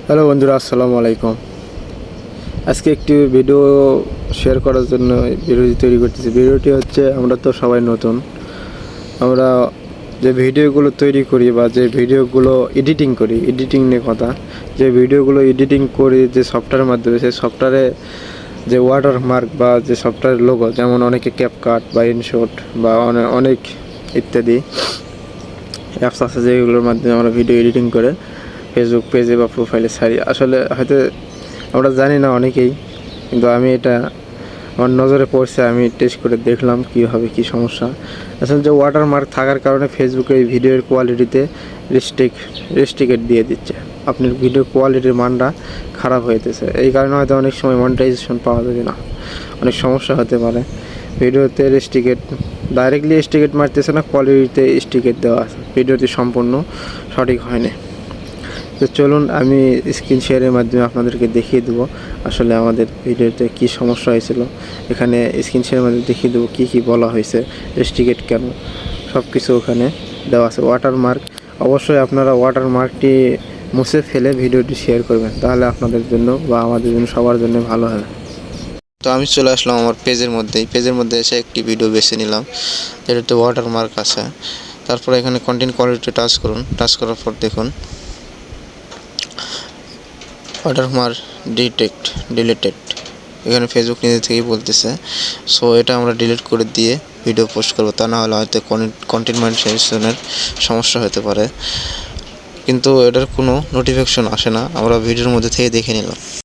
Hello বন্ধুরা, আসসালামু আলাইকুম। আজকে একটি ভিডিও শেয়ার করার জন্য ভিডিওটি তৈরি করতেছি। ভিডিওটি হচ্ছে, আমরা তো সবাই নতুন। আমরা যে ভিডিওগুলো তৈরি করি বা যে ভিডিওগুলো এডিটিং করি, এডিটিং নিয়ে কথা, যে ভিডিওগুলো এডিটিং করি যে সফটওয়্যারের মাধ্যমে, সেই সফটওয়্যারে যে ওয়াটারমার্ক বা যে সফটওয়্যার লোগো, যেমন অনেকে ক্যাপকাট বা ইনশট বা অনেক ইত্যাদি অ্যাপস আছে যেগুলোর মাধ্যমে আমরা ভিডিও এডিটিং করে ফেসবুক পেজে বা প্রোফাইলে ছাড়ি। আসলে হয়তো আমরা জানি না অনেকেই, কিন্তু আমি এটা আমার নজরে পড়ছে, আমি টেস্ট করে দেখলাম কীভাবে কী সমস্যা। আসলে যে ওয়াটারমার্ক থাকার কারণে ফেসবুকের এই ভিডিওর কোয়ালিটিতে রেস্ট্রিকেট দিয়ে দিচ্ছে। আপনার ভিডিওর কোয়ালিটির মানটা খারাপ হইতেছে, এই কারণে হয়তো অনেক সময় মনিটাইজেশন পাওয়া যাবে না, অনেক সমস্যা হতে পারে। ভিডিওতে ডাইরেক্টলি রেস্ট্রিকেট মারতেছে না, কোয়ালিটিতে রেস্ট্রিকেট দেওয়া আছে, ভিডিওটি সম্পূর্ণ সঠিক হয়নি। তো চলুন আমি স্ক্রিন শেয়ারের মাধ্যমে আপনাদেরকে দেখিয়ে দেবো আসলে আমাদের ভিডিওতে কী সমস্যা হয়েছিল। এখানে স্ক্রিন শেয়ারের মাধ্যমে দেখিয়ে দেবো কী বলা হয়েছে, রেস্ট্রিকেট কেন, সব কিছু ওখানে দেওয়া আছে। ওয়াটারমার্ক, অবশ্যই আপনারা ওয়াটারমার্কটি মুছে ফেলে ভিডিওটি শেয়ার করবেন, তাহলে আপনাদের জন্য বা আমাদের জন্য সবার জন্য ভালো হবে। তো আমি চলে আসলাম আমার পেজের মধ্যে এসে একটি ভিডিও বেছে নিলাম যেটাতে ওয়াটারমার্ক আছে। তারপরে এখানে কন্টেন্ট কোয়ালিটি টাচ করুন। টাচ করার পর দেখুন ওয়াটারমার্ক ডিলিটেড, এখানে ফেসবুক নিজে থেকেই বলতেছে। সো এটা আমরা ডিলিট করে দিয়ে ভিডিও পোস্ট করবো, তা না হলে হয়তো কন্টেন্ট মনিটাইজেশনের সমস্যা হতে পারে। কিন্তু এটার কোনো নোটিফিকেশন আসে না, আমরা ভিডিওর মধ্যে থেকে দেখে নিলাম।